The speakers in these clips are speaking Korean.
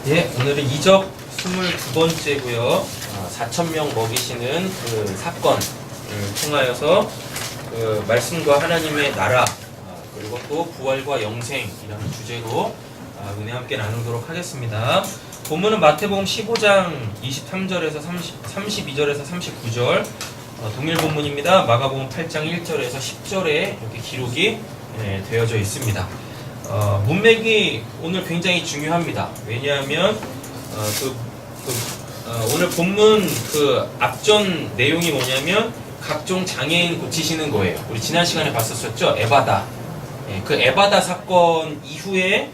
예, 오늘은 이적 22번째고요. 4,000명 먹이시는 그 사건을 통하여서 그 말씀과 하나님의 나라 그리고 또 부활과 영생이라는 주제로 은혜 함께 나누도록 하겠습니다. 본문은 마태복음 15장 23절에서 32절에서 39절 동일 본문입니다. 마가복음 8장 1절에서 10절에 이렇게 기록이 되어져 있습니다. 문맥이 오늘 굉장히 중요합니다. 왜냐하면 오늘 본문 그 앞전 내용이 뭐냐면 각종 장애인 고치시는 거예요. 우리 지난 시간에 봤었죠. 에바다. 그 에바다 사건 이후에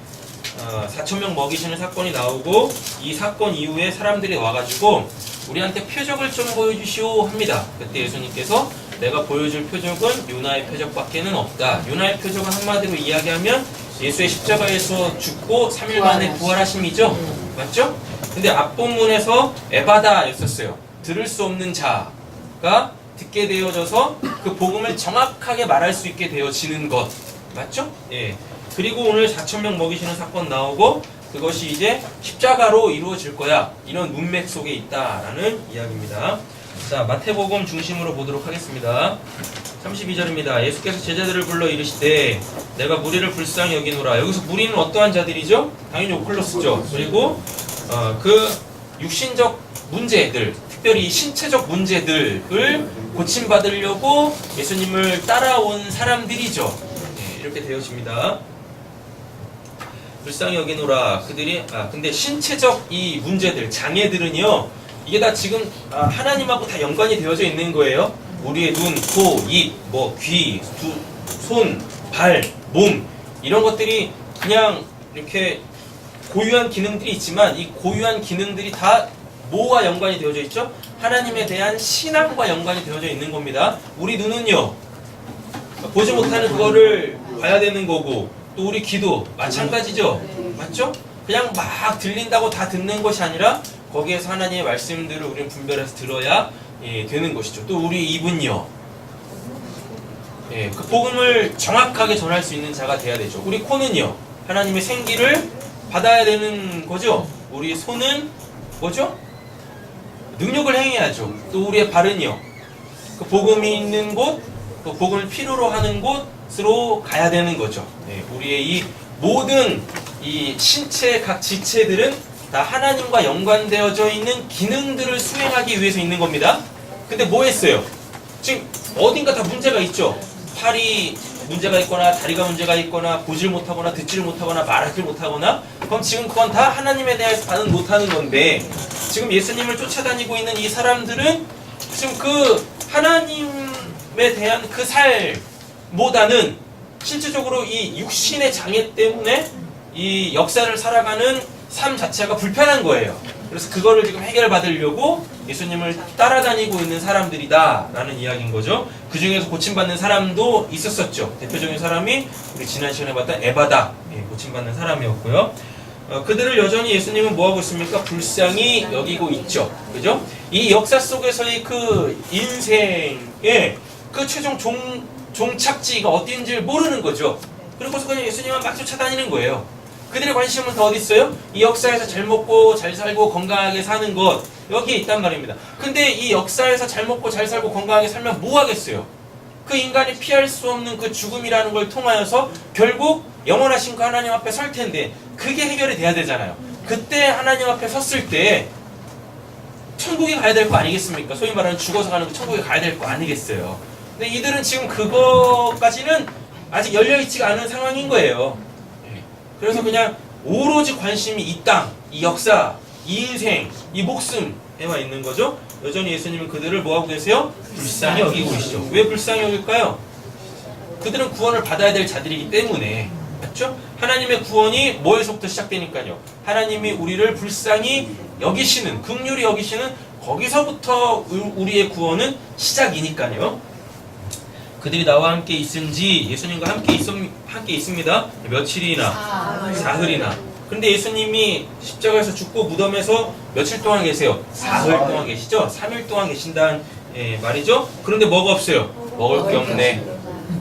4,000명 먹이시는 사건이 나오고 이 사건 이후에 사람들이 와가지고 우리한테 표적을 좀 보여주시오 합니다. 그때 예수님께서 내가 보여줄 표적은 요나의 표적밖에는 없다. 요나의 표적은 한마디로 이야기하면 예수의 십자가에서 죽고 3일 만에 부활하심이죠? 맞죠? 근데 앞본문에서 에바다였었어요. 들을 수 없는 자가 듣게 되어져서 그 복음을 정확하게 말할 수 있게 되어지는 것. 맞죠? 예. 그리고 오늘 4,000명 먹이시는 사건 나오고 그것이 이제 십자가로 이루어질 거야. 이런 문맥 속에 있다라는 이야기입니다. 자, 마태복음 중심으로 보도록 하겠습니다. 32절입니다. 예수께서 제자들을 불러 이르시되 내가 무리를 불쌍히 여기노라. 여기서 무리는 어떠한 자들이죠? 당연히 오클로스죠. 그리고 그 육신적 문제들, 특별히 신체적 문제들을 고침받으려고 예수님을 따라온 사람들이죠. 네, 이렇게 되어집니다. 불쌍히 여기노라. 그들이 근데 신체적 이 문제들, 장애들은요, 이게 다 지금 하나님하고 다 연관이 되어져 있는 거예요. 우리의 눈, 코, 입, 귀, 손, 발, 몸 이런 것들이 그냥 이렇게 고유한 기능들이 있지만 이 고유한 기능들이 다 뭐와 연관이 되어져 있죠? 하나님에 대한 신앙과 연관이 되어져 있는 겁니다. 우리 눈은요, 보지 못하는 그거를 봐야 되는 거고 또 우리 귀도 마찬가지죠. 맞죠? 그냥 막 들린다고 다 듣는 것이 아니라 거기에서 하나님의 말씀들을 우리는 분별해서 들어야 되는 것이죠. 또 우리 입은요, 그 복음을 정확하게 전할 수 있는 자가 돼야 되죠. 우리 코는요, 하나님의 생기를 받아야 되는 거죠. 우리 손은 뭐죠? 능력을 행해야죠. 또 우리의 발은요, 그 복음이 있는 곳, 그 복음을 필요로 하는 곳으로 가야 되는 거죠. 우리의 이 모든 이 신체의 각 지체들은 다 하나님과 연관되어져 있는 기능들을 수행하기 위해서 있는 겁니다. 근데 뭐 했어요? 지금 어딘가 다 문제가 있죠. 팔이 문제가 있거나 다리가 문제가 있거나 보질 못하거나 듣지를 못하거나 말하지 못하거나 그럼 지금 그건 다 하나님에 대해서 반응 못하는 건데 지금 예수님을 쫓아다니고 있는 이 사람들은 지금 그 하나님에 대한 그 삶보다는 실질적으로 이 육신의 장애 때문에 이 역사를 살아가는 삶 자체가 불편한 거예요. 그래서 그거를 지금 해결받으려고 예수님을 따라다니고 있는 사람들이다 라는 이야기인 거죠. 그 중에서 고침받는 사람도 있었었죠. 대표적인 사람이 우리 지난 시간에 봤던 에바다, 고침받는 사람이었고요. 그들을 여전히 예수님은 뭐하고 있습니까? 불쌍히 여기고 있죠. 그죠? 이 역사 속에서의 그 인생의 그 최종 종착지가 어딘지를 모르는 거죠. 그리고서 그냥 예수님만 막 쫓아다니는 거예요. 그들의 관심은 다 어디 있어요? 이 역사에서 잘 먹고 잘 살고 건강하게 사는 것 여기에 있단 말입니다. 근데 이 역사에서 잘 먹고 잘 살고 건강하게 살면 뭐 하겠어요? 그 인간이 피할 수 없는 그 죽음이라는 걸 통하여서 결국 영원하신 그 하나님 앞에 설 텐데 그게 해결이 돼야 되잖아요. 그때 하나님 앞에 섰을 때 천국에 가야 될 거 아니겠습니까? 소위 말하는 죽어서 가는 그 천국에 가야 될 거 아니겠어요. 근데 이들은 지금 그거까지는 아직 열려있지가 않은 상황인 거예요. 그래서 그냥 오로지 관심이 이 땅, 이 역사, 이 인생, 이 목숨에만 있는 거죠. 여전히 예수님은 그들을 뭐하고 계세요? 불쌍히 여기고 계시죠. 왜 불쌍히 여길까요? 그들은 구원을 받아야 될 자들이기 때문에. 맞죠? 하나님의 구원이 뭐에서부터 시작되니까요. 하나님이 우리를 불쌍히 여기시는, 긍휼히 여기시는 거기서부터 우리의 구원은 시작이니까요. 그들이 나와 함께 있은지 예수님과 함께 있습니다. 며칠이나 사흘이나. 그런데 예수님이 십자가에서 죽고 무덤에서 며칠 동안 계세요? 사흘 동안 계시죠? 3일 동안 계신다는 말이죠? 그런데 뭐가 없어요? 먹을 게 없네.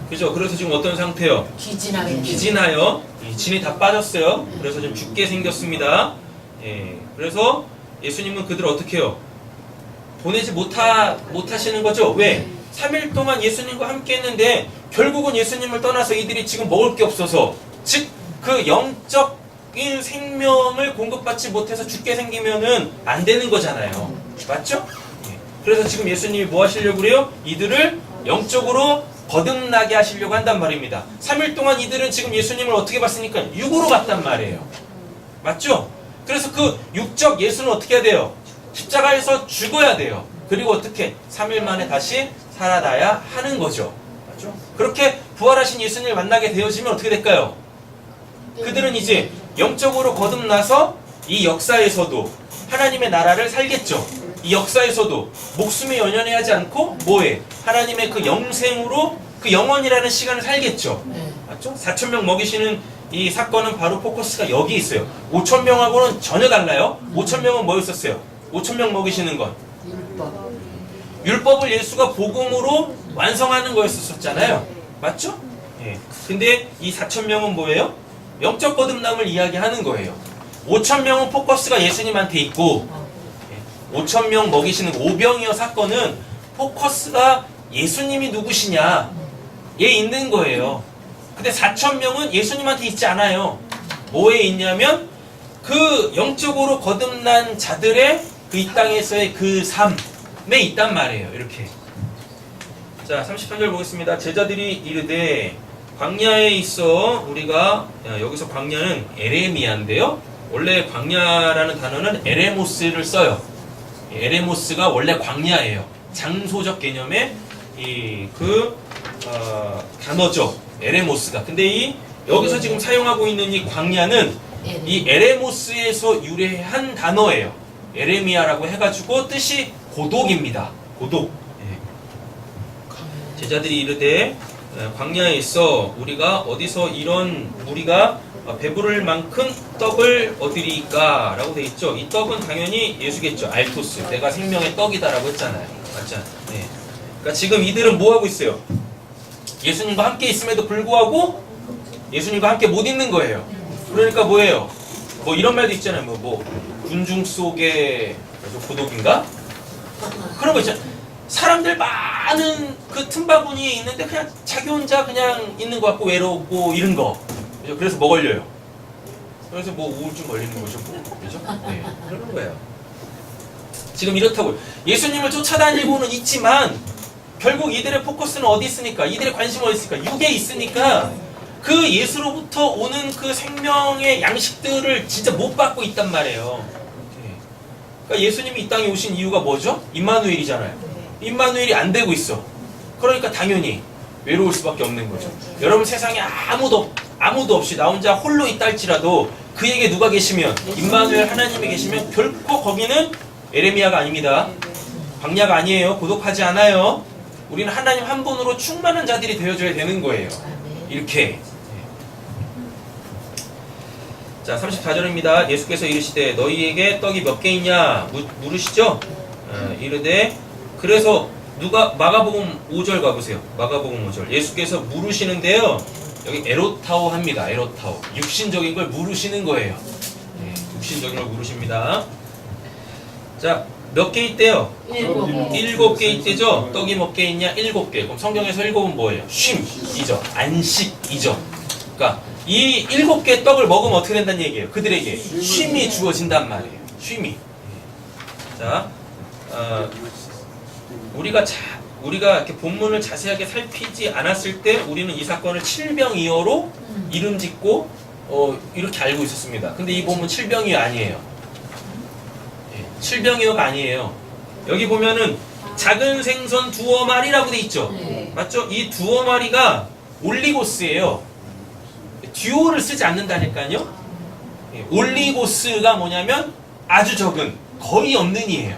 그죠? 그래서 지금 어떤 상태요? 기진하여 진이 다 빠졌어요. 그래서 좀 죽게 생겼습니다. 예. 그래서 예수님은 그들을 어떻게 해요? 보내지 못하시는 거죠. 왜? 3일 동안 예수님과 함께 했는데 결국은 예수님을 떠나서 이들이 지금 먹을 게 없어서, 즉 그 영적인 생명을 공급받지 못해서 죽게 생기면은 안 되는 거잖아요. 맞죠? 예. 그래서 지금 예수님이 뭐 하시려고 그래요? 이들을 영적으로 거듭나게 하시려고 한단 말입니다. 3일 동안 이들은 지금 예수님을 어떻게 봤으니까 육으로 봤단 말이에요. 맞죠? 그래서 그 육적 예수는 어떻게 해야 돼요? 십자가에서 죽어야 돼요. 그리고 어떻게? 3일 만에 다시 살아나야 하는 거죠. 맞죠? 그렇게 부활하신 예수님을 만나게 되어지면 어떻게 될까요? 그들은 이제 영적으로 거듭나서 이 역사에서도 하나님의 나라를 살겠죠. 이 역사에서도 목숨에 연연해하지 않고 뭐해? 하나님의 그 영생으로 그 영원이라는 시간을 살겠죠. 맞죠? 4,000명 먹이시는 이 사건은 바로 포커스가 여기 있어요. 5,000명하고는 전혀 달라요. 5,000명은 뭐였었어요? 5,000명 먹이시는 건 율법을 예수가 복음으로 완성하는 거였었잖아요. 맞죠? 예. 근데 이 4,000명은 뭐예요? 영적 거듭남을 이야기하는 거예요. 5,000명은 포커스가 예수님한테 있고, 5,000명 먹이시는 오병이어 사건은 포커스가 예수님이 누구시냐에 있는 거예요. 근데 4,000명은 예수님한테 있지 않아요. 뭐에 있냐면 그 영적으로 거듭난 자들의 그 이 땅에서의 그 삶에 있단 말이에요. 이렇게. 자, 33절 보겠습니다. 제자들이 이르되 광야에 있어 우리가, 여기서 광야는 에레미야인데요. 원래 광야라는 단어는 에레모스를 써요. 에레모스가 원래 광야예요. 장소적 개념의 단어죠. 에레모스가. 근데 여기서 지금 사용하고 있는 이 광야는 이 에레모스에서 유래한 단어예요. 에레미야라고 해가지고 뜻이 고독입니다. 고독. 제자들이 이르되 광야에 있어 우리가 어디서 이런 우리가 배부를 만큼 떡을 얻으리까? 라고 돼 있죠. 이 떡은 당연히 예수겠죠. 알토스. 내가 생명의 떡이다라고 했잖아요. 맞잖아요. 네. 그러니까 지금 이들은 뭐 하고 있어요? 예수님과 함께 있음에도 불구하고 예수님과 함께 못 있는 거예요. 그러니까 뭐예요? 뭐 이런 말도 있잖아요. 뭐 군중 속에 고독인가? 그런 거 있잖아요. 사람들 많은 그 틈바구니에 있는데 그냥 자기 혼자 그냥 있는 것 같고 외롭고 이런 거. 그죠? 그래서 뭐 걸려요? 그래서 뭐 우울증 걸리는 거죠. 그죠? 네. 그런 거예요. 지금 이렇다고요. 예수님을 쫓아다니고는 있지만 결국 이들의 포커스는 어디 있으니까? 이들의 관심은 어디 있으니까? 육에 있으니까 그 예수로부터 오는 그 생명의 양식들을 진짜 못 받고 있단 말이에요. 그러니까 예수님이 이 땅에 오신 이유가 뭐죠? 임마누엘이잖아요. 임마누엘이 안 되고 있어. 그러니까 당연히 외로울 수밖에 없는 거죠. 여러분 세상에 아무도 없이 나 혼자 홀로 있다 할지라도 그에게 누가 계시면 임마누엘 하나님이 계시면 결코 거기는 에레미야가 아닙니다. 광야가 아니에요. 고독하지 않아요. 우리는 하나님 한 분으로 충만한 자들이 되어줘야 되는 거예요. 이렇게. 자, 34절입니다. 예수께서 이르시되 너희에게 떡이 몇 개 있냐 물으시죠? 이르되 그래서 누가 마가복음 5절 가보세요. 마가복음 5절. 예수께서 물으시는데요. 여기 에로타오 합니다. 에로타오. 육신적인 걸 물으시는 거예요. 네, 육신적인 걸 물으십니다. 자, 몇 개 있대요? 7개 있대죠? 떡이 몇 개 있냐? 7개. 그럼 성경에서 7은 뭐예요? 쉼이죠. 안식이죠. 그러니까 이 7개의 떡을 먹으면 어떻게 된다는 얘기예요? 그들에게 쉼이 주어진단 말이에요. 쉼이. 자, 우리가 이렇게 본문을 자세하게 살피지 않았을 때 우리는 이 사건을 칠병이어로 이름 짓고 이렇게 알고 있었습니다. 근데 이 본문 칠병이어 아니에요. 칠병이어가 아니에요. 여기 보면은 작은 생선 두어 마리라고 돼 있죠. 맞죠? 이 두어 마리가 올리고스예요. 듀오를 쓰지 않는다니까요. 올리고스가 뭐냐면 아주 적은, 거의 없는 이에요.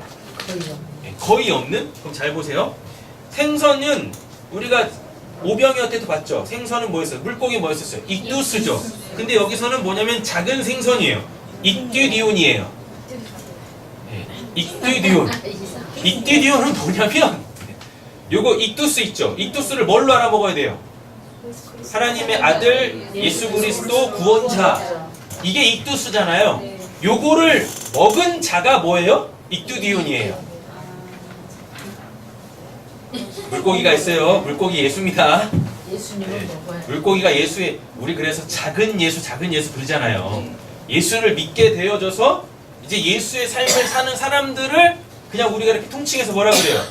거의 없는? 그럼 잘 보세요. 생선은 우리가 오병이어 때도 봤죠. 생선은 뭐였어요? 물고기 뭐였었어요? 익두스죠. 근데 여기서는 뭐냐면 작은 생선이에요. 익듀디온이에요. 익듀디온. 익듀디온은 뭐냐면 요거 익두스 있죠. 익두스를 뭘로 알아먹어야 돼요? 하나님의 아들 예수 그리스도 구원자. 이게 익두스잖아요. 요거를 먹은 자가 뭐예요? 익두디온이에요. 물고기가 있어요. 물고기 예수입니다. 예수님을 먹어야 물고기가 예수의, 우리 그래서 작은 예수 그러잖아요. 예수를 믿게 되어져서 이제 예수의 삶을 사는 사람들을 그냥 우리가 이렇게 통칭해서 뭐라 그래요?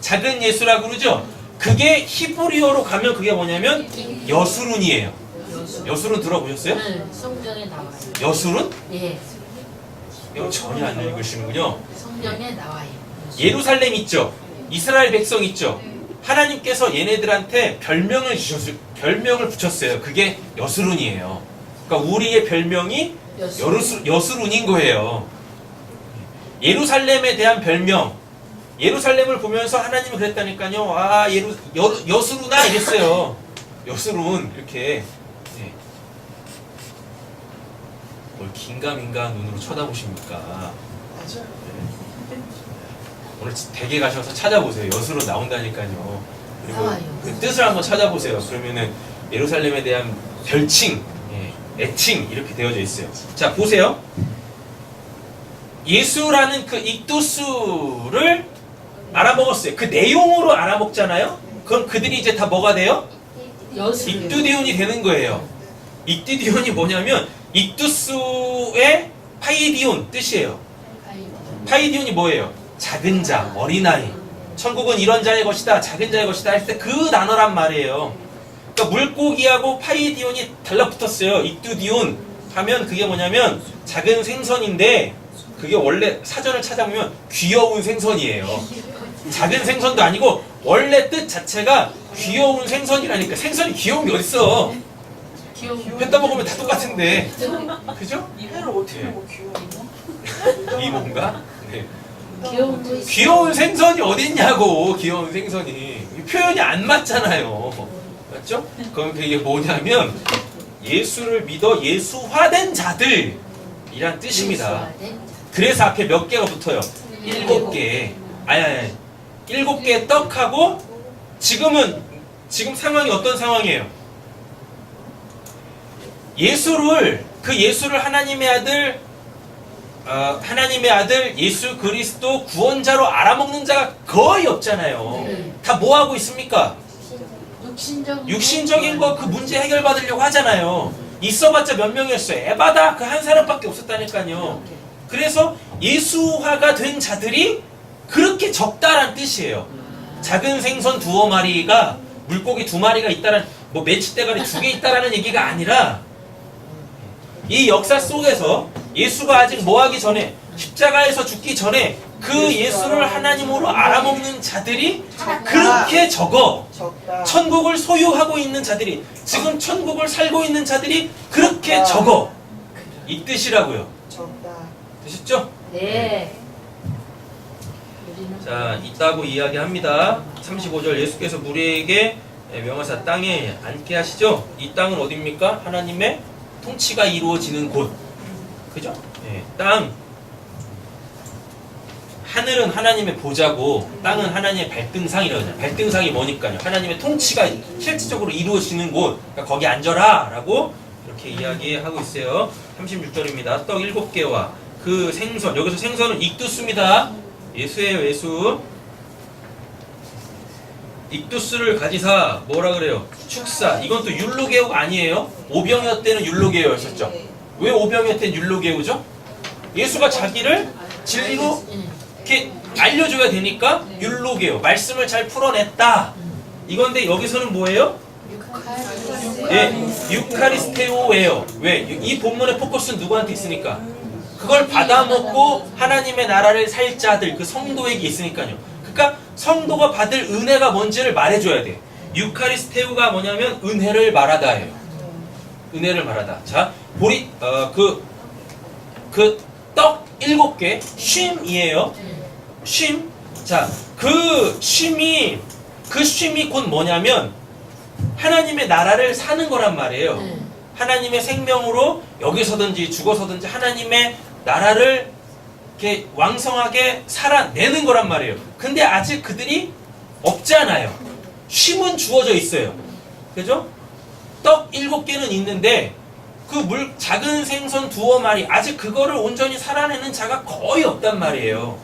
작은 예수라고 그러죠? 그게 히브리어로 가면 그게 뭐냐면 여수룬이에요. 여수룬 들어보셨어요? 네, 성경에 나와요. 여수룬? 예, 이거 전혀 안 읽으시는군요. 성경에 나와요. 예루살렘 있죠? 이스라엘 백성 있죠? 하나님께서 얘네들한테 별명을 붙였어요. 그게 여수룬이에요. 그러니까 우리의 별명이 여수룬인 거예요. 예루살렘에 대한 별명, 예루살렘을 보면서 하나님은 그랬다니까요. 아, 여수루나 이랬어요. 여수룬 이렇게. 네. 뭘 긴가민가한 눈으로 쳐다보십니까? 맞아요. 오늘 댁에 가셔서 찾아보세요. 여수룬 나온다니까요. 그리고 나와요. 그 뜻을 한번 찾아보세요. 그러면은 예루살렘에 대한 별칭, 애칭 이렇게 되어져 있어요. 자, 보세요. 예수라는 그 익두스를 알아먹었어요. 그 내용으로 알아먹잖아요. 그럼 그들이 이제 다 뭐가 돼요? 익두디온이 되는 거예요. 익두디온이 뭐냐면 익두스의 파이디온 뜻이에요. 파이디온이 뭐예요? 작은 자, 어린아이. 천국은 이런 자의 것이다, 작은 자의 것이다 할 때 그 단어란 말이에요. 그러니까 물고기하고 파이디온이 달라붙었어요. 익두디온 하면 그게 뭐냐면 작은 생선인데 그게 원래 사전을 찾아보면 귀여운 생선이에요. 작은 생선도 아니고 원래 뜻 자체가 귀여운 생선이라니까. 생선이 귀여운 게 어딨어. 회 떠먹으면 다 똑같은데. 그죠? 회를 어떻게 예. 먹어 귀여워? 이뭔가? 네. 귀여운 거 있어요. 귀여운 생선이 어딨냐고. 귀여운 생선이 표현이 안 맞잖아요. 맞죠? 그럼 그게 뭐냐면 예수를 믿어 예수화된 자들이란 뜻입니다. 그래서 앞에 몇 개가 붙어요? 7개. 아니 7개의 떡하고 지금 상황이 어떤 상황이에요? 그 예수를 하나님의 아들 예수 그리스도 구원자로 알아먹는 자가 거의 없잖아요. 네. 다 뭐 하고 있습니까? 육신적인 거 그 문제 해결받으려고 하잖아요. 있어봤자 몇 명이었어요? 에바다 그 한 사람밖에 없었다니까요. 그래서 예수화가 된 자들이 그렇게 적다란 뜻이에요. 작은 생선 2마리가 물고기 2마리가 있다는 뭐 멸치대가리 2개 있다라는 얘기가 아니라 이 역사 속에서 예수가 아직 뭐하기 전에 십자가에서 죽기 전에 그 예수를 하나님으로 알아먹는 자들이 그렇게 적어. 적다. 천국을 소유하고 있는 자들이 지금 천국을 살고 있는 자들이 그렇게 적어. 이 뜻이라고요. 적다. 되셨죠? 네. 우리는 자, 있다고 이야기합니다. 35절 예수께서 무리에게 명하사 땅에 앉게 하시죠. 이 땅은 어디입니까? 하나님의 통치가 이루어지는 곳. 그죠? 네, 땅. 하늘은 하나님의 보좌고 땅은 하나님의 발등상이라고 하잖아요. 발등상이 뭐니까요? 하나님의 통치가 실질적으로 이루어지는 곳. 그러니까 거기 앉아라 라고 이렇게 이야기하고 있어요. 36절입니다. 떡 7개와 그 생선. 여기서 생선은 익두스입니다. 예수예요, 예수. 익두스를 가지사 뭐라 그래요? 축사. 이건 또 율로게우가 아니에요. 오병이어 때는 율로게우였었죠. 왜 오병이어 때는 율로게우죠? 예수가 자기를 진리로 이렇게 알려줘야 되니까 율로게우. 말씀을 잘 풀어냈다. 이건데 여기서는 뭐예요? 예, 유카리스테오예요. 왜? 이 본문의 포커스는 누구한테 있으니까? 그걸 받아먹고 하나님의 나라를 살 자들, 그 성도에게 있으니까요. 그러니까 성도가 받을 은혜가 뭔지를 말해줘야 돼. 유카리스테우가 뭐냐면 은혜를 말하다예요. 은혜를 말하다. 자, 떡 7개 쉼이에요. 쉼. 자, 그 쉼이 곧 뭐냐면 하나님의 나라를 사는 거란 말이에요. 하나님의 생명으로 여기서든지 죽어서든지 하나님의 나라를 이렇게 왕성하게 살아내는 거란 말이에요. 근데 아직 그들이 없잖아요. 쉼은 주어져 있어요. 그죠? 떡 7개는 있는데 작은 생선 두어 마리 아직 그거를 온전히 살아내는 자가 거의 없단 말이에요.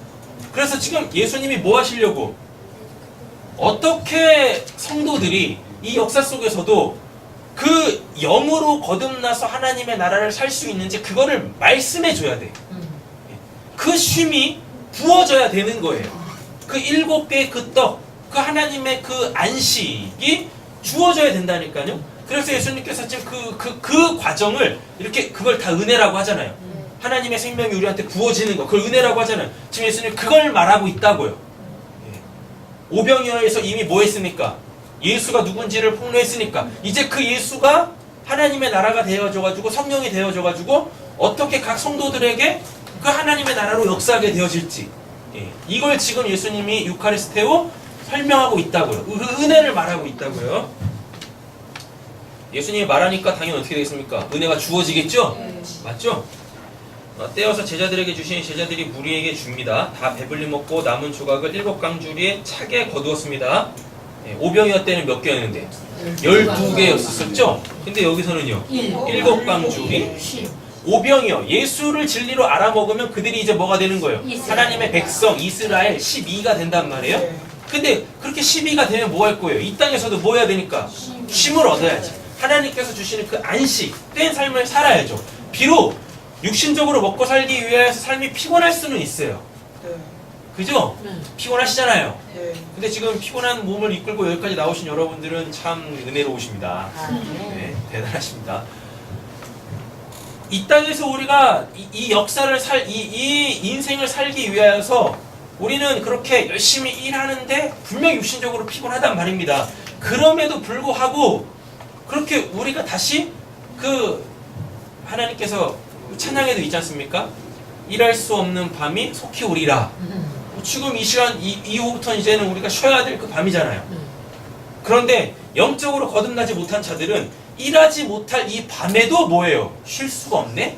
그래서 지금 예수님이 뭐 하시려고 어떻게 성도들이 이 역사 속에서도 그 영으로 거듭나서 하나님의 나라를 살 수 있는지 그거를 말씀해 줘야 돼. 그 쉼이 부어져야 되는 거예요. 그 7개의 그 떡, 그 하나님의 그 안식이 주어져야 된다니까요. 그래서 예수님께서 지금 그 과정을 이렇게 그걸 다 은혜라고 하잖아요. 하나님의 생명이 우리한테 부어지는 거, 그걸 은혜라고 하잖아요. 지금 예수님 그걸 말하고 있다고요. 오병이어에서 이미 뭐 했습니까? 예수가 누군지를 폭로했으니까 이제 그 예수가 하나님의 나라가 되어져가지고 성령이 되어져가지고 어떻게 각 성도들에게 그 하나님의 나라로 역사하게 되어질지 이걸 지금 예수님이 유카리스테오 설명하고 있다고요. 은혜를 말하고 있다고요. 예수님이 말하니까 당연히 어떻게 되겠습니까? 은혜가 주어지겠죠? 맞죠? 떼어서 제자들에게 주시니 제자들이 무리에게 줍니다. 다 배불리 먹고 남은 조각을 7강주리에 차게 거두었습니다. 오병이어 때는 몇 개였는데? 12개였었죠? 근데 여기서는요 7강주리 오병이어 예수를 진리로 알아먹으면 그들이 이제 뭐가 되는 거예요? 하나님의 백성 이스라엘 12가 된단 말이에요. 근데 그렇게 12가 되면 뭐 할 거예요? 이 땅에서도 뭐 해야 되니까? 쉼을 얻어야지. 하나님께서 주시는 그 안식된 삶을 살아야죠. 비록 육신적으로 먹고 살기 위해서 삶이 피곤할 수는 있어요. 그죠? 피곤하시잖아요. 근데 지금 피곤한 몸을 이끌고 여기까지 나오신 여러분들은 참 은혜로우십니다. 네, 대단하십니다. 이 땅에서 우리가 이 역사를 이 인생을 살기 위하여서 우리는 그렇게 열심히 일하는데 분명히 육신적으로 피곤하단 말입니다. 그럼에도 불구하고 그렇게 우리가 다시 그 하나님께서 찬양에도 있지 않습니까? 일할 수 없는 밤이 속히 오리라. 지금 이 시간 이후부터 이제는 우리가 쉬어야 될 그 밤이잖아요. 그런데 영적으로 거듭나지 못한 자들은 일하지 못할 이 밤에도 뭐예요? 쉴 수가 없네?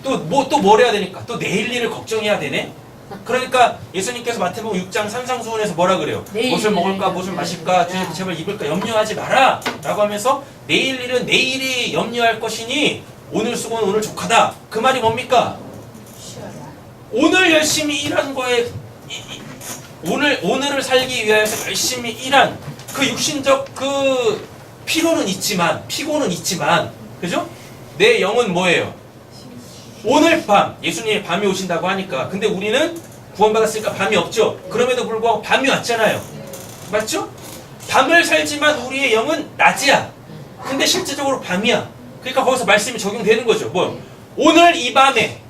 또 뭘 해야 되니까? 또 내일 일을 걱정해야 되네? 그러니까 예수님께서 마태복음 6장 산상수훈에서 뭐라 그래요? 무엇을 먹을까, 무엇을 마실까, 제발 입을까 염려하지 마라 라고 하면서 내일 일은 내일이 염려할 것이니 오늘 수고는 오늘 족하다. 그 말이 뭡니까? 오늘 열심히 일한 거에 오늘을 살기 위해서 열심히 일한 그 육신적 그 피로는 있지만 피고는 있지만 그죠? 내 영은 뭐예요? 오늘 밤 예수님이 밤이 오신다고 하니까 근데 우리는 구원받았으니까 밤이 없죠. 그럼에도 불구하고 밤이 왔잖아요. 맞죠? 밤을 살지만 우리의 영은 낮이야. 근데 실제적으로 밤이야. 그러니까 거기서 말씀이 적용되는 거죠. 뭐 오늘 이 밤에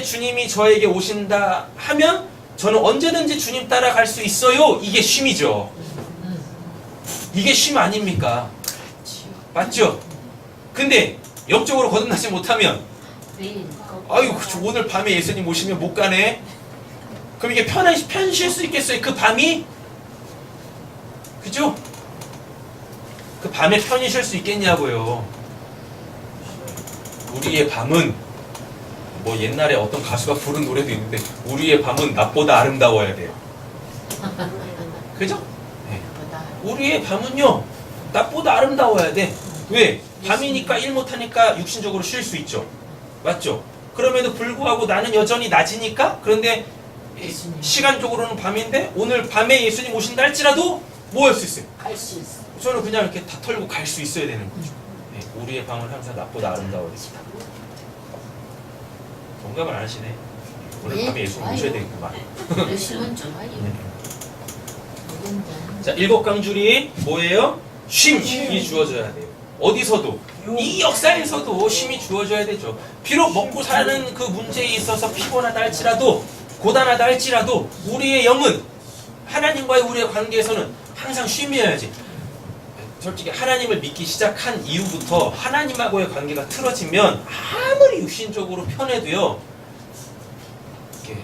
주님이 저에게 오신다 하면 저는 언제든지 주님 따라갈 수 있어요. 이게 쉼이죠. 이게 쉼 아닙니까? 맞죠? 근데 영적으로 거듭나지 못하면 아유 오늘 밤에 예수님 오시면 못 가네. 그럼 이게 편 쉴 수 있겠어요? 그 밤이? 그죠? 그 밤에 편히 쉴 수 있겠냐고요. 우리의 밤은 뭐 옛날에 어떤 가수가 부른 노래도 있는데 우리의 밤은 낮보다 아름다워야 돼요. 그죠? 네. 우리의 밤은요 낮보다 아름다워야 돼. 왜? 밤이니까 일 못하니까 육신적으로 쉴 수 있죠. 맞죠? 그럼에도 불구하고 나는 여전히 낮이니까 그런데 시간적으로는 밤인데 오늘 밤에 예수님 오신다 할지라도 뭐 할 수 있어요? 갈 수 있어. 저는 그냥 이렇게 다 털고 갈 수 있어야 되는 거죠. 네, 우리의 밤은 항상 낮보다 아름다워야 됩니다. 공감을 안 하시네. 오늘 네, 밤에 예수님 오셔야 되겠구만. 열심은 좋아요. 자, 7강줄이 뭐예요? 쉼이 주어져야 돼요. 어디서도 이 역사에서도 쉼이 주어져야 되죠. 비록 먹고 사는 그 문제에 있어서 피곤하다 할지라도 고단하다 할지라도 우리의 영은 하나님과의 우리의 관계에서는 항상 쉼이어야지. 솔직히 하나님을 믿기 시작한 이후부터 하나님하고의 관계가 틀어지면 아무리 육신적으로 편해도요 이렇게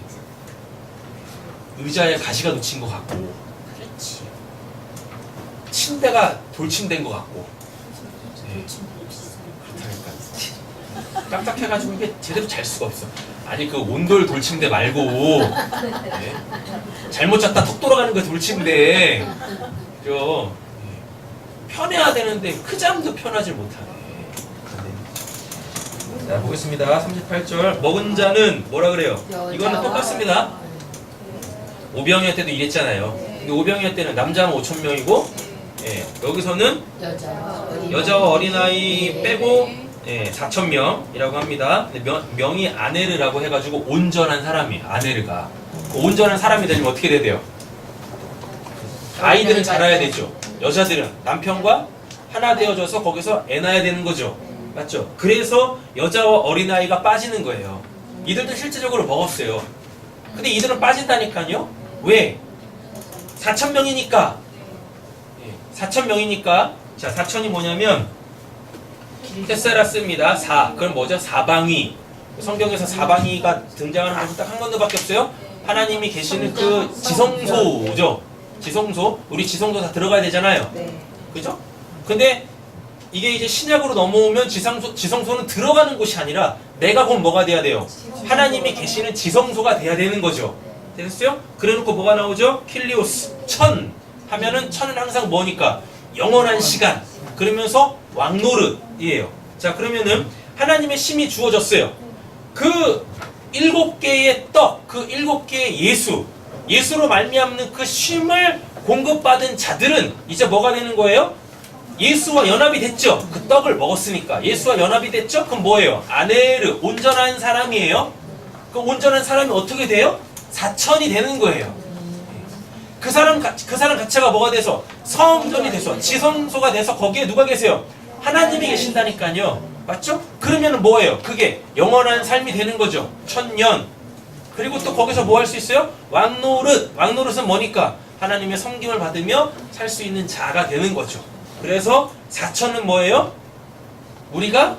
의자에 가시가 놓친 것 같고 그렇지. 침대가 돌침된 것 같고 그렇다니까 깜짝해가지고 이게 제대로 잘 수가 없어. 아니 그 온돌 돌침대 말고 네? 잘못 잤다 톡 돌아가는 거 돌침대 그죠? 편해야 되는데 그 잠도 편하지 못하네. 자, 보겠습니다. 38절. 먹은 자는 뭐라 그래요? 이거는 똑같습니다. 오병이어 때도 이랬잖아요. 근데 오병이어 때는 남자는 5,000명이고, 예, 여기서는 여자와 어린아이 빼고 4,000명이라고 합니다. 근데 명이 아네르라고 해가지고 온전한 사람이 아네르가 온전한 사람이 되려면 어떻게 돼야 돼요? 아이들은 자라야 되죠. 여자들은 남편과 하나 되어져서 거기서 애 낳아야 되는 거죠. 맞죠? 그래서 여자와 어린아이가 빠지는 거예요. 이들도 실제적으로 먹었어요. 근데 이들은 빠진다니까요. 왜? 4,000명이니까. 4,000명이니까. 자, 4,000이 뭐냐면 테세라스입니다. 4. 그럼 뭐죠? 사방위. 성경에서 사방위가 등장하는 것은 딱 한 군데밖에 없어요. 하나님이 계시는 그 지성소죠. 지성소. 우리 지성소 다 들어가야 되잖아요. 그죠? 근데 이게 이제 신약으로 넘어오면 지성소는 들어가는 곳이 아니라 내가 그럼 뭐가 돼야 돼요? 하나님이 계시는 지성소가 돼야 되는 거죠. 됐어요? 그래놓고 뭐가 나오죠? 킬리오스. 천. 하면은 천은 항상 뭐니까? 영원한 시간. 그러면서 왕노릇이에요. 자, 그러면은 하나님의 심이 주어졌어요. 그 7개의 떡, 그 7개의 예수로 말미암는 그 쉼을 공급받은 자들은 이제 뭐가 되는 거예요? 예수와 연합이 됐죠. 그 떡을 먹었으니까 예수와 연합이 됐죠. 그럼 뭐예요? 아네르, 온전한 사람이에요. 그 온전한 사람이 어떻게 돼요? 4,000이 되는 거예요. 그 사람 자체가 뭐가 돼서 성전이 돼서 지성소가 돼서 거기에 누가 계세요? 하나님이 계신다니까요. 맞죠? 그러면 뭐예요? 그게 영원한 삶이 되는 거죠. 1,000년. 그리고 또 거기서 뭐 할 수 있어요? 왕노릇. 왕노릇은 뭐니까? 하나님의 섬김을 받으며 살 수 있는 자가 되는 거죠. 그래서 4,000은 뭐예요? 우리가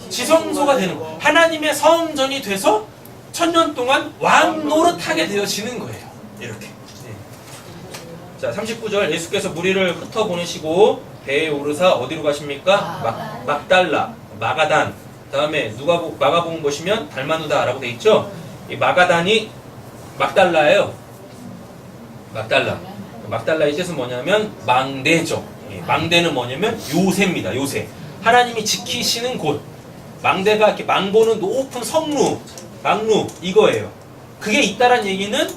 지성소가 되는 거. 하나님의 성전이 돼서 1,000년 동안 왕노릇하게 되어지는 거예요. 이렇게. 자, 39절. 예수께서 무리를 흩어보내시고 배에 오르사 어디로 가십니까? 막달라, 마가단. 다음에 마가복음 보시면 달마누다 라고 돼 있죠. 이 마가단이 막달라예요. 막달라의 뜻은 뭐냐면 망대죠. 망대는 뭐냐면 요새입니다. 요새. 하나님이 지키시는 곳. 망대가 이렇게 망보는 높은 성루, 망루 이거예요. 그게 있다란 얘기는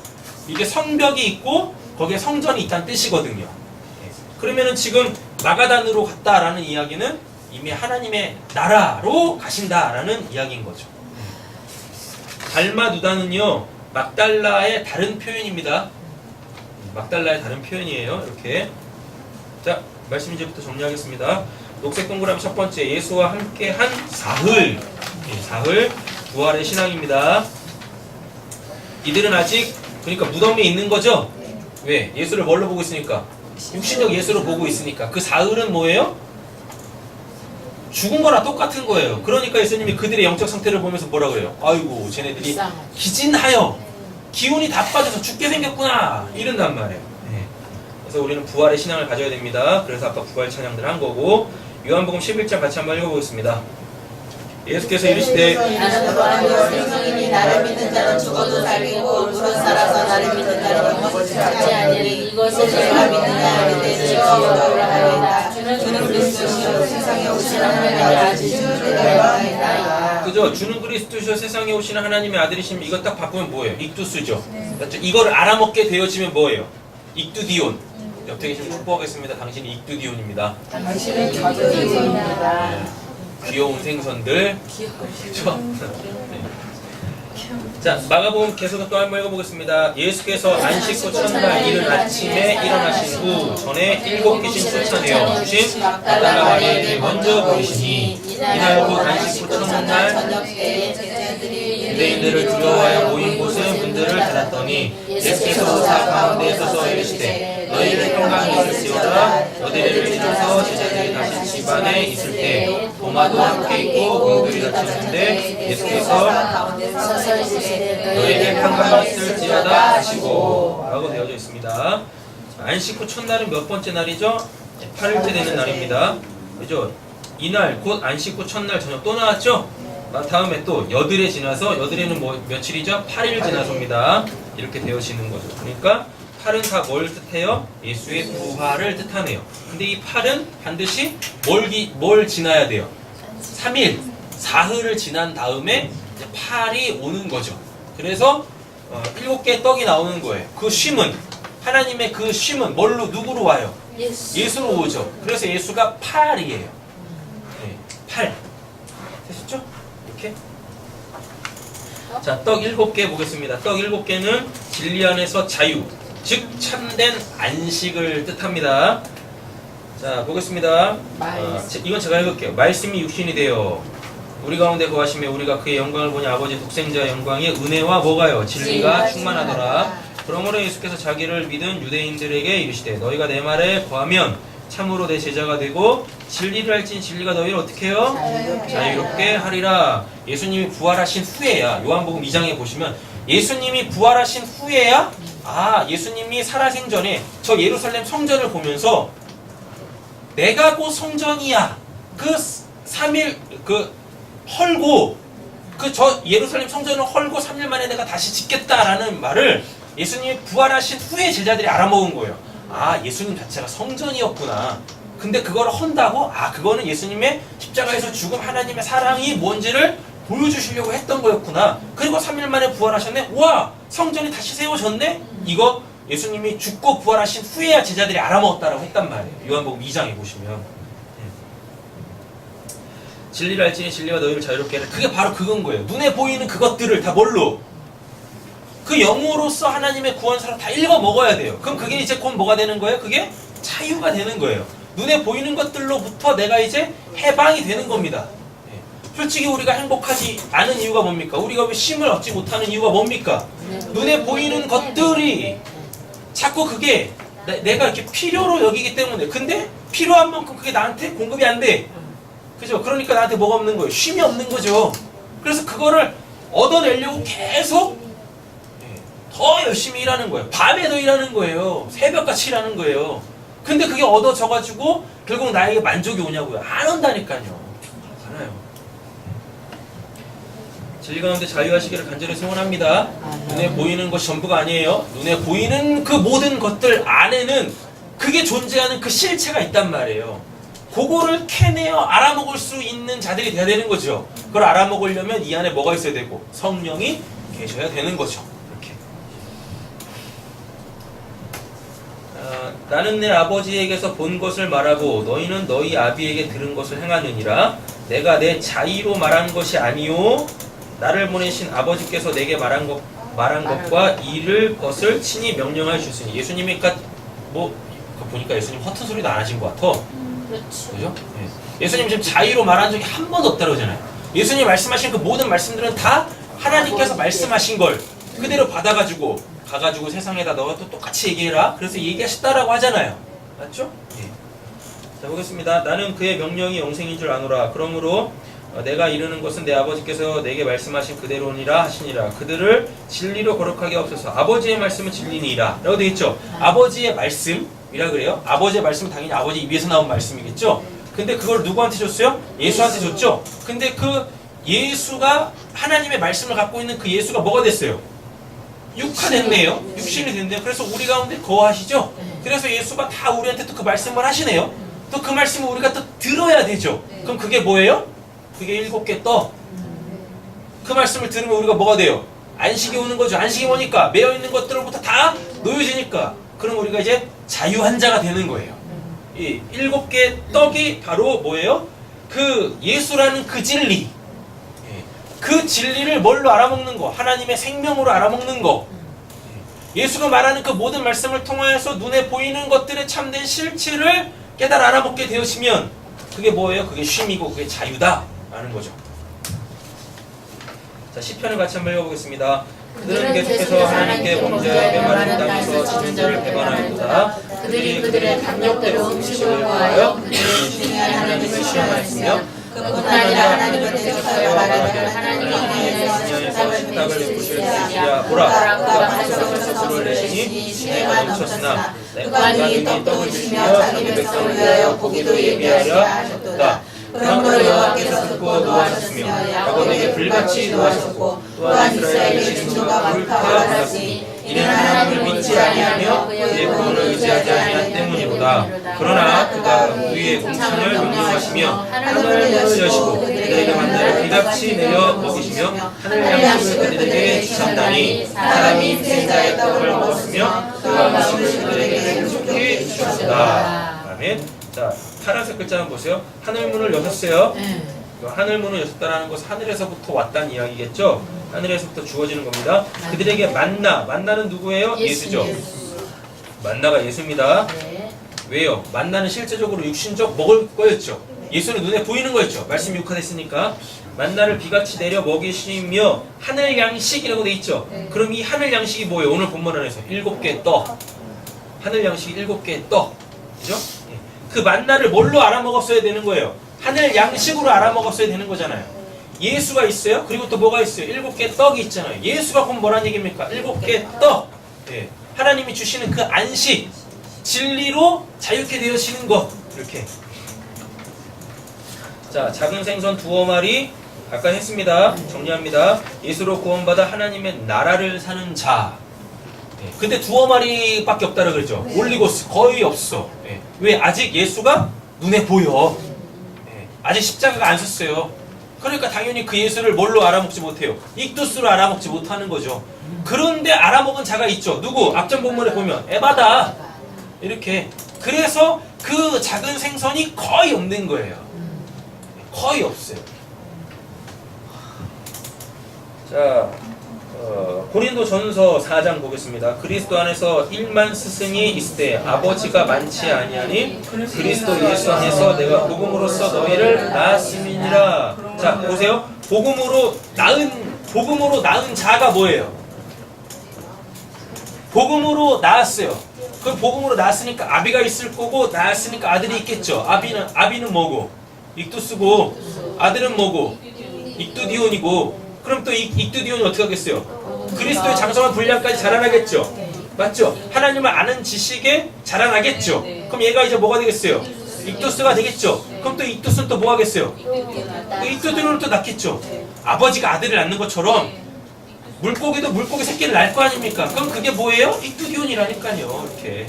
이게 성벽이 있고 거기에 성전이 있다는 뜻이거든요. 그러면은 지금 마가단으로 갔다라는 이야기는 이미 하나님의 나라로 가신다라는 이야기인 거죠. 달마누다는요, 막달라의 다른 표현입니다. 막달라의 다른 표현이에요. 이렇게. 자, 말씀 이제부터 정리하겠습니다. 녹색 동그라미 첫 번째, 예수와 함께한 사흘. 사흘, 부활의 신앙입니다. 이들은 아직, 그러니까 무덤에 있는 거죠? 왜? 예수를 뭘로 보고 있으니까? 육신적 예수로 보고 있으니까. 그 사흘은 뭐예요? 죽은 거랑 똑같은 거예요. 그러니까 예수님이 그들의 영적 상태를 보면서 뭐라 그래요? 아이고, 쟤네들이 기진하여 기운이 다 빠져서 죽게 생겼구나. 이런단 말이에요. 그래서 우리는 부활의 신앙을 가져야 됩니다. 그래서 아까 부활 찬양들 한 거고, 요한복음 11장 같이 한번 읽어보겠습니다. 예수께서 이르시되 나는 부활이요 생명이니 나를 믿는 자는 죽어도 살리고 무릇 살아서 나를 믿는 자는 영원히 살지 아니하리. 이것을 내가 믿는 자를 때지어 올라가리이다. 주는 그리스도시요 세상에 오신 하나님의 아들이시니 내가 그죠? 주는 그리스도시요 세상에 오시는 하나님의 아들이시면 이거 딱 바꾸면 뭐예요? 익두스죠. 맞죠? 이거를 알아먹게 되어지면 뭐예요? 익두디온. 옆에 계시면 축복하겠습니다. 당신이 익두디온입니다. 당신은 기도입니다. 귀여운 생선들. 그렇죠? 네. 자, 마가복음 계속 또 한번 읽어보겠습니다. 예수께서 안식 후 첫날 이른 아침에 일어나신 후 전에 7 귀신 쫓아내어 주신 막달라 마리아에게 먼저 보이시니 이날 곧 안식 후 첫날 유대인들을 두려워하여 모인 곳은 문들을 닫았더니 예수께서 오사 가운데 서서 이르시되 너희는 평강이 있을지어다. 너희를 찢어서 제자들이 다시 집안에 있을 때 도마도 함께 있고 공들이 닫혔는데 예수께서 너희에게 평강이 있을지어다 하시고 라고 되어져 있습니다. 안식 후 첫날은 몇 번째 날이죠? 8일째 되는 날입니다. 그죠? 이날 곧 안식 후 첫날 저녁 또 나왔죠? 다음에 또 여드레 지나서, 여드레는 뭐 며칠이죠? 8일 지나서입니다. 이렇게 되어지는 거죠. 그러니까 8은 다 뭘 뜻해요? 예수의 부활을 뜻하네요. 근데 이 8은 반드시 뭘 지나야 돼요? 3일. 사흘을 지난 다음에 이제 8이 오는 거죠. 그래서 7개의 떡이 나오는 거예요. 그 쉼은 하나님의 그 쉼은 뭘로 누구로 와요? 예수로 오죠. 그래서 예수가 8이에요. 네, 8. 되셨죠? 이렇게. 자, 떡 7개 보겠습니다. 떡 7개는 진리 안에서 자유, 즉 참된 안식을 뜻합니다. 자, 보겠습니다. 이건 제가 읽을게요. 말씀이 육신이 되어 우리 가운데 거하시며 우리가 그의 영광을 보니 아버지 독생자의 영광이 은혜와 뭐가요? 진리가 충만하더라. 그러므로 예수께서 자기를 믿은 유대인들에게 이르시되 너희가 내 말에 거하면 참으로 내 제자가 되고 진리를 할진 진리가 너희를 어떻게 해요? 자유롭게 하리라. 예수님이 부활하신 후에야, 요한복음 2장에 보시면 예수님이 부활하신 후에야, 예수님이 살아생전에 저 예루살렘 성전을 보면서 내가 곧 성전이야. 그 3일 헐고 저 예루살렘 성전을 헐고 3일 만에 내가 다시 짓겠다라는 말을 예수님이 부활하신 후에 제자들이 알아먹은 거예요. 예수님 자체가 성전이었구나. 근데 그걸 헌다고? 그거는 예수님의 십자가에서 죽음 하나님의 사랑이 뭔지를 보여주시려고 했던 거였구나. 그리고 3일 만에 부활하셨네? 와! 성전이 다시 세워졌네? 이거 예수님이 죽고 부활하신 후에야 제자들이 알아먹었다라고 했단 말이에요. 요한복음 2장에 보시면. 진리를 알지니 진리가 너희를 자유롭게 하라. 그게 바로 그건 거예요. 눈에 보이는 그것들을 다 뭘로? 그 영으로서 하나님의 구원사로 다 읽어 먹어야 돼요. 그럼 그게 이제 곧 뭐가 되는 거예요? 그게 자유가 되는 거예요. 눈에 보이는 것들로부터 내가 이제 해방이 되는 겁니다. 솔직히 우리가 행복하지 않은 이유가 뭡니까? 우리가 왜 쉼을 얻지 못하는 이유가 뭡니까? 눈에 보이는 것들이 자꾸 그게 내가 이렇게 필요로 여기기 때문에. 근데 필요한 만큼 그게 나한테 공급이 안 돼. 그죠? 그러니까 나한테 뭐가 없는 거예요? 쉼이 없는 거죠. 그래서 그거를 얻어내려고 계속 더 열심히 일하는 거예요. 밤에 더 일하는 거예요. 새벽같이 일하는 거예요. 근데 그게 얻어져가지고 결국 나에게 만족이 오냐고요? 안 온다니까요. 알아요. 진리 가운데 자유하시기를 간절히 소원합니다. 눈에 보이는 것이 전부가 아니에요. 눈에 보이는 그 모든 것들 안에는 그게 존재하는 그 실체가 있단 말이에요. 그거를 캐내어 알아먹을 수 있는 자들이 돼야 되는 거죠. 그걸 알아먹으려면 이 안에 뭐가 있어야 되고 성령이 계셔야 되는 거죠. 이렇게. 나는 내 아버지에게서 본 것을 말하고 너희는 너희 아비에게 들은 것을 행하느니라. 내가 내 자의로 말한 것이 아니요 나를 보내신 아버지께서 내게 말한 것과 이를 것을 친히 명령하여 주시니. 예수님이 보니까 예수님 허튼 소리도 안 하신 것 같아. 그죠? 예수님 지금 자의로 말한 적이 한 번도 없다고 그러잖아요. 예수님 말씀하신 그 모든 말씀들은 다 하나님께서 말씀하신 걸 그대로 받아가지고 가가지고 세상에다 너가 또 똑같이 얘기해라. 그래서 얘기하셨다라고 하잖아요. 맞죠? 자, 보겠습니다. 나는 그의 명령이 영생인 줄 아노라. 그러므로 내가 이르는 것은 내 아버지께서 내게 말씀하신 그대로니라 하시니라. 그들을 진리로 거룩하게 하옵소서. 아버지의 말씀은 진리니라 라고 되어있죠. 아버지의 말씀이라 그래요. 아버지의 말씀은 당연히 아버지 입에서 나온 말씀이겠죠. 근데 그걸 누구한테 줬어요? 예수한테 줬죠. 근데 그 예수가 하나님의 말씀을 갖고 있는 그 예수가 뭐가 됐어요? 육화됐네요. 육신이 됐네요. 그래서 우리 가운데 거하시죠. 그래서 예수가 다 우리한테 또 그 말씀을 하시네요. 또 그 말씀을 우리가 또 들어야 되죠. 그럼 그게 뭐예요? 그게 7개 떡. 그 말씀을 들으면 우리가 뭐가 돼요? 안식이 오는 거죠. 안식이 뭐니까? 매여있는 것들로부터 다 놓여지니까. 그럼 우리가 이제 자유한 자가 되는 거예요. 이 7개 떡이 바로 뭐예요? 그 예수라는 그 진리. 그 진리를 뭘로 알아먹는 거? 하나님의 생명으로 알아먹는 거. 예수가 말하는 그 모든 말씀을 통하여서 눈에 보이는 것들의 참된 실체를 깨달아 알아먹게 되어지면 그게 뭐예요? 그게 쉼이고 그게 자유다 라는 거죠. 자, 시편을 같이 한번 읽어보겠습니다. 그들은 계속해서 하나님께 범죄하여 메마른 땅에서 짖는 자를 배반하였도다. 그들이 그들의 강력대로 음식을 구하여 그들의 신의 하나님을 시험하였으며 그뿐 아니라 하나님을 대적하여 말하되 하나님이 이에서 답을 베푸시리라. 보라, 그가 반석을 스스로 내시니 시내가 넘쳤으나 내가 이 떡을 주시며 자기 백성을 위하여 고기도 예비하려 하셨도다. 그러므로 여호와께서 듣고 노하셨으며 야곱에게 불같이 노하셨고 또한 이스라엘의 진노가 불타올랐으니 이는 하나님을 믿지 아니하며 그의 구원을 의지하지 아니한 때문이로다. 그러나 그가 위에 공칭을 명령하시며 하늘을 여시고 그들에게 만나를 비같이 내려 먹이시며 하늘 양식을 그들에게 주셨다니 사람이 인생자의 떡을 먹었으며 그가 음식을 그들에게 행복히 주셨다. 아멘. 자, 파란색 글자 한번 보세요. 하늘문을 여셨어요. 하늘문을 여셨다라는 것은 하늘에서부터 왔다는 이야기겠죠. 하늘에서부터 주어지는 겁니다. 그들에게 만나는 누구예요? 예수죠. 만나가 예수입니다. 왜요? 만나는 실제적으로 육신적 먹을 거였죠. 예수는 눈에 보이는 거였죠. 말씀이 육화됐으니까. 만나를 비같이 내려 먹이시며 하늘 양식이라고 돼 있죠. 그럼 이 하늘 양식이 뭐예요? 오늘 본문 안에서 7개의 떡. 하늘 양식이 7개의 떡. 그죠? 그 만나를 뭘로 알아먹었어야 되는 거예요? 하늘 양식으로 알아먹었어야 되는 거잖아요. 예수가 있어요. 그리고 또 뭐가 있어요? 7개의 떡이 있잖아요. 예수가 그럼 뭐란 얘기입니까? 7개의 떡. 예. 하나님이 주시는 그 안식, 진리로 자유케 되어지는 것. 이렇게. 자, 작은 생선 2어마리 아까 했습니다. 정리합니다. 예수로 구원받아 하나님의 나라를 사는 자. 예. 근데 2어마리밖에 없다라 그랬죠. 올리고스 거의 없어. 예. 왜? 아직 예수가 눈에 보여. 예. 아직 십자가가 안 섰어요. 그러니까 당연히 그 예수를 뭘로 알아먹지 못해요? 익두스로 알아먹지 못하는 거죠. 그런데 알아먹은 자가 있죠. 누구? 앞전 본문에 보면 에바다. 이렇게. 그래서 그 작은 생선이 거의 없는 거예요. 거의 없어요. 자, 고린도 전서 4장 보겠습니다. 그리스도 안에서 1만 스승이 있을 때 아버지가 많지 아니하니 그리스도 예수 안에서 내가 복음으로써 너희를 낳았음이니라. 자, 보세요. 복음으로 낳은 자가 뭐예요? 복음으로 낳았어요. 그럼 복음으로 낳았으니까 아비가 있을 거고 낳았으니까 아들이 있겠죠. 아비는 뭐고? 익두스고 아들은 뭐고? 익두디온이고. 그럼 또 익두디온이 어떻게 하겠어요? 그리스도의 장성한 분량까지 자라나겠죠. 맞죠? 하나님을 아는 지식에 자라나겠죠. 그럼 얘가 이제 뭐가 되겠어요? 익두스가 되겠죠. 그럼 또 익두스는 또 뭐 하겠어요? 익두디온을 또 낳겠죠. 아버지가 아들을 낳는 것처럼 물고기도 물고기 새끼를 낳을 거 아닙니까? 그럼 그게 뭐예요? 익두디온이라니까요. 이렇게.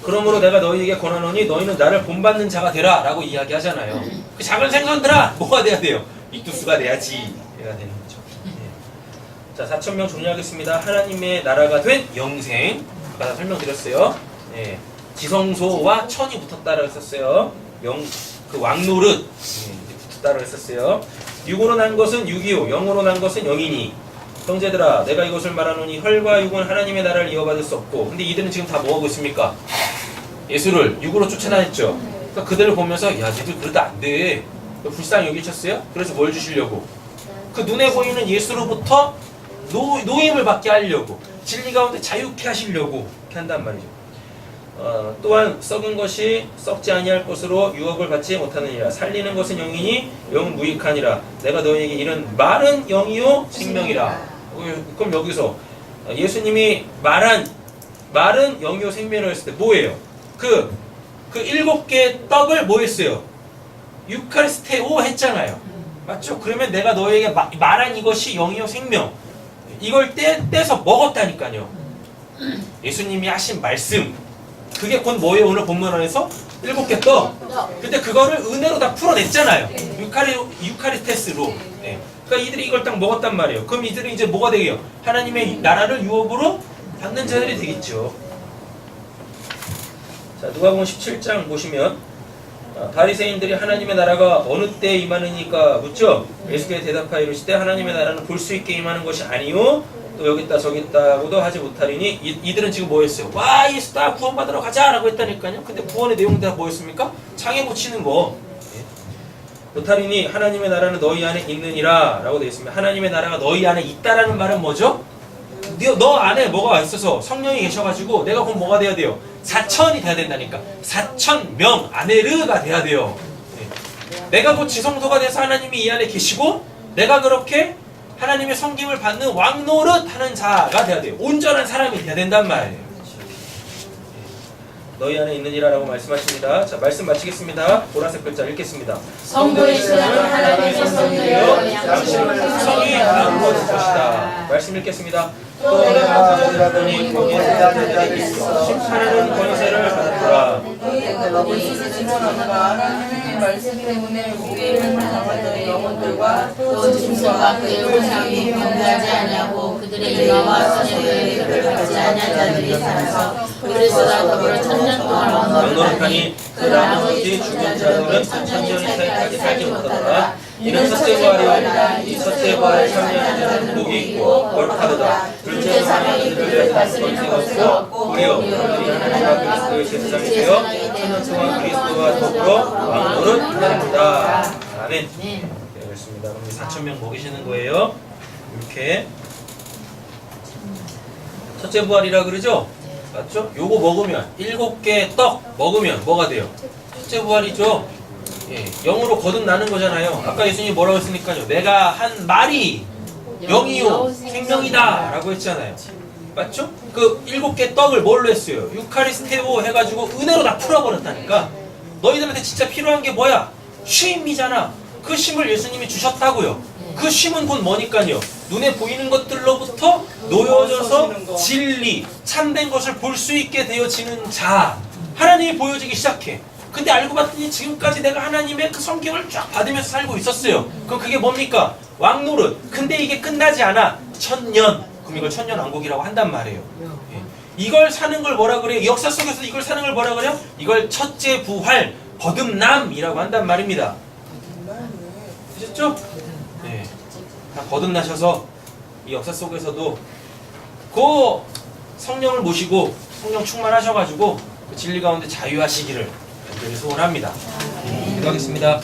그러므로 내가 너희에게 권하노니 너희는 나를 본받는 자가 되라 라고 이야기하잖아요. 그 작은 생선들아 뭐가 돼야 돼요? 익두스가 돼야지 얘가 되는 거죠. 네. 자, 4,000명 정리하겠습니다. 하나님의 나라가 된 영생. 아까 설명드렸어요. 네. 지성소와 천이 붙었다라고 했었어요. 그 왕노릇 붙었다라고 했었어요. 육으로 난 것은 육이요 영으로 난 것은 영이니. 형제들아 내가 이것을 말하노니 혈과 육은 하나님의 나라를 이어받을 수 없고. 근데 이들은 지금 다 뭐하고 있습니까? 예수를 육으로 쫓아다녔죠. 그러니까 그들을 보면서 야 니들 그러다 안 돼. 불쌍히 여기셨어요? 그래서 뭘 주시려고? 그 눈에 보이는 예수로부터 노임을 받게 하려고, 진리 가운데 자유케 하시려고 이렇게 한단 말이죠. 또한 썩은 것이 썩지 아니할 것으로 유업을 받지 못하느니라. 살리는 것은 영이니 영은 무익하니라. 내가 너희에게 이른 말은 영이요 생명이라. 그럼 여기서 예수님이 말은 영이요 생명이라고 했을 때 뭐예요? 그 7개의 떡을 뭐 했어요? 유카리스테오 했잖아요. 맞죠? 그러면 내가 너에게 말한 이것이 영이요 생명. 이걸 떼서 먹었다니까요. 예수님이 하신 말씀. 그게 곧 뭐예요? 오늘 본문 안에서 7개 떡. 근데 그거를 은혜로 다 풀어냈잖아요. 유카리스테스로. 네. 그러니까 이들이 이걸 딱 먹었단 말이에요. 그럼 이들이 이제 뭐가 되게요? 하나님의 나라를 유업으로 받는 자들이 되겠죠. 자, 누가복음 17장 보시면 바리새인들이 하나님의 나라가 어느 때 임하느니까 묻죠. 예수께서 대답하여 이르시되 하나님의 나라는 볼 수 있게 임하는 것이 아니요 또 여기 있다 저기 있다고도 하지 못하리니. 이들은 지금 뭐 했어요? 와 예수다 구원받으러 가자 라고 했다니까요. 근데 구원의 내용이 다 뭐였습니까? 창에 묻히는 거. 못하리니 하나님의 나라는 너희 안에 있느니라 라고 되어 있습니다. 하나님의 나라가 너희 안에 있다라는 말은 뭐죠? 너 안에 뭐가 있어서 성령이 계셔가지고 내가 그럼 뭐가 돼야 돼요? 4,000이 돼야 된다니까. 4,000명 아네르가 돼야 돼요. 내가 곧 지성소가 돼서 하나님이 이 안에 계시고 내가 그렇게 하나님의 섬김을 받는 왕노릇 하는 자가 돼야 돼요. 온전한 사람이 돼야 된단 말이에요. 너희 안에 있느니라라고 말씀하십니다. 자, 말씀 마치겠습니다. 보라색 글자 읽겠습니다. 성도의 신앙은 하나님의 성도여 양심을 성이 나누어질 것이다. 말씀 읽겠습니다. 또 내가 가져들었더니 거기에 자들이 있어 심판하는 권세를 받았더라. 하나님의 말씀 때문에 우리를 당하던 영혼들과 또 짐승과 그의 우상이 경배하지 아니하고 그들의 이마와 손의 예를 받지 아니한 자들이 살아서 그리스도와 더불어 천년 동안 왕노릇하니 그 나머지 죽은 자들은 천년 이상까지 살지 못하더라. 이는 첫째 부활이요 이 첫째 부활에 참여하는 자는 복이 있고 옳다도다. 둘째 사명이 그들을 다스릴 것이요 우리요 그들이 하나님과 그리스도의 제사장이 되어 천수와 그리스도와 더불어 왕노릇하는다. 아멘. 네, 그렇습니다. 그럼 4,000명 먹이시는 거예요. 이렇게 첫째 부활이라 그러죠? 맞죠? 요거 먹으면 7개 떡 먹으면 뭐가 돼요? 첫째 부활이죠? 예, 영으로 거듭나는 거잖아요. 아까 예수님이 뭐라고 했으니까요. 내가 한 말이 영이요 생명이다 라고 했잖아요. 맞죠? 그 7개 떡을 뭘로 했어요? 유카리스테오 해가지고 은혜로 다 풀어버렸다니까. 너희들한테 진짜 필요한 게 뭐야? 쉼이잖아. 그 쉼을 예수님이 주셨다고요. 그 쉼은 곧 뭐니까요? 눈에 보이는 것들로부터 놓여져서 진리, 참된 것을 볼 수 있게 되어지는 자. 하나님이 보여지기 시작해. 근데 알고 봤더니 지금까지 내가 하나님의 그 성경을 쫙 받으면서 살고 있었어요. 그럼 그게 뭡니까? 왕노릇. 근데 이게 끝나지 않아. 천년. 그럼 이걸 천년왕국이라고 한단 말이에요. 예. 이걸 사는 걸 뭐라 그래요? 역사 속에서 이걸 사는 걸 뭐라 그래요? 이걸 첫째 부활, 거듭남이라고 한단 말입니다. 아셨죠? 네. 다 거듭나셔서 이 역사 속에서도 그 성령을 모시고 성령 충만하셔가지고 그 진리 가운데 자유하시기를 간절히 소원합니다. 기도하겠습니다.